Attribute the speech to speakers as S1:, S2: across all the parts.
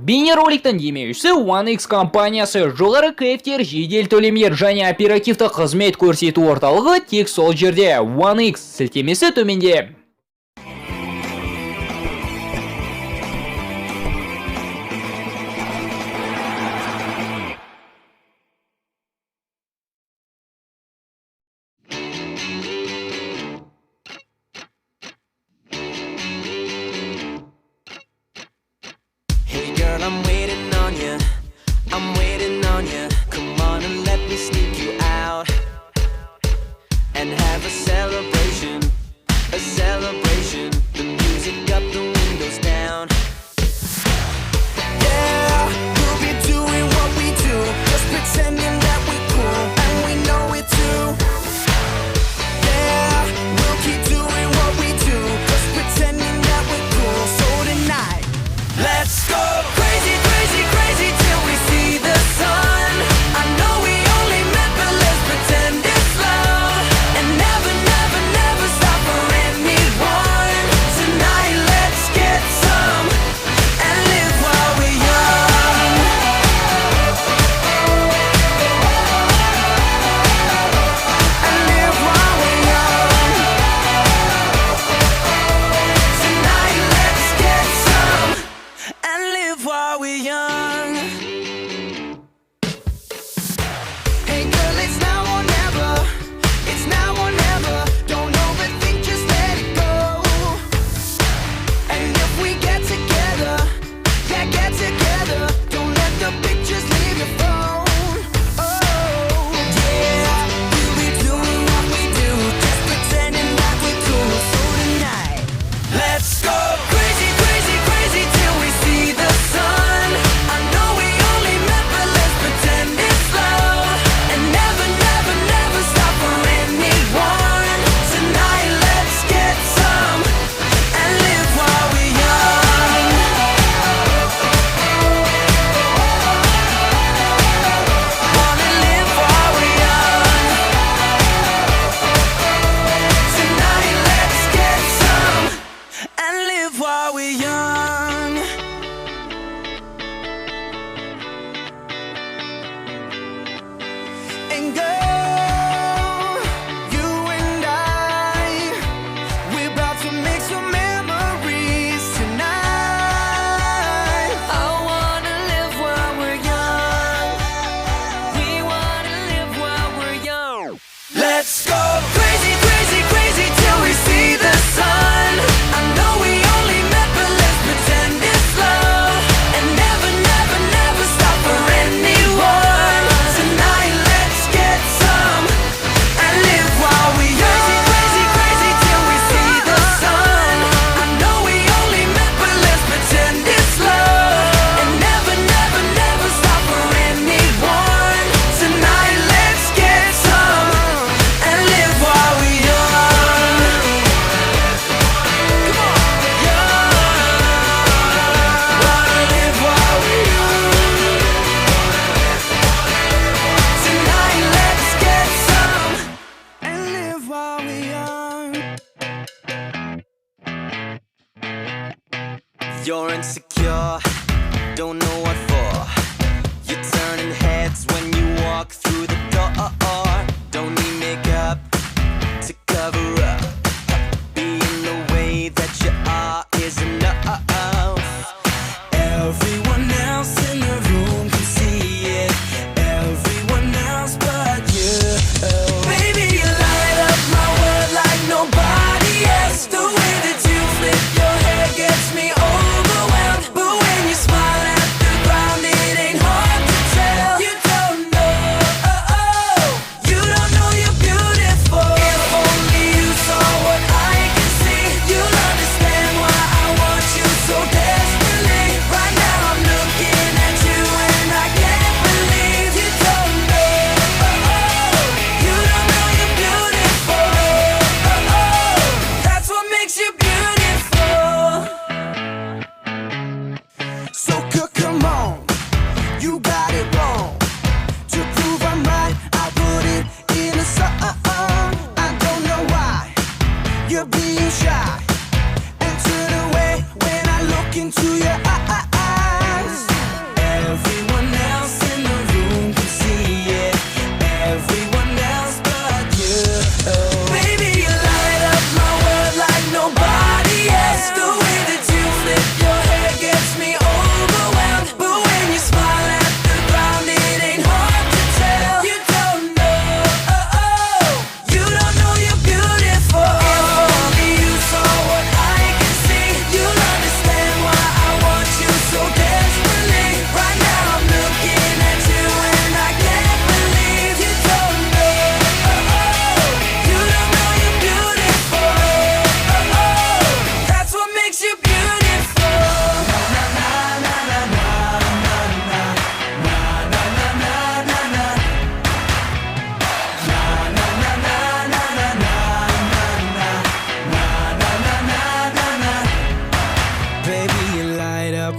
S1: Бейнероликтің демеушісі One X компаниясы. Жоғары кайфтер, жедел төлемдер және оперативті қызмет көрсету орталығы тек сол жерде. One X сілтемесі төменде.
S2: I'm waiting on you, I'm waiting on you. Come on and let me sneak you out and have a celebration, a celebration. The music up, the windows down. Yeah, we'll be doing what we do, just pretending that we're cool, and we know it too. Yeah, we'll keep doing what we do, just pretending that we're cool. So tonight, let's go. You're insecure, don't know what for. You're turning heads when you walk through the door. Don't need makeup to cover up. Being the way that you are is enough. Everyone else in the room can see it. Everyone else but you. Baby, you light up my world like nobody else. The way that you flip your hair gets me overwhelmed. But when you smile at the ground, it ain't hard to tell. You don't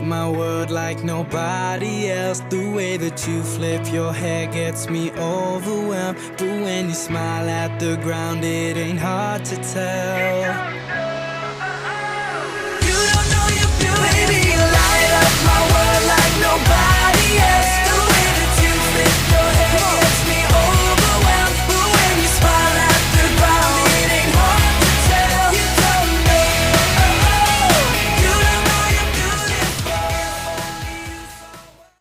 S2: my world like nobody else. The way that you flip your hair gets me overwhelmed. But when you smile at the ground, it ain't hard to tell.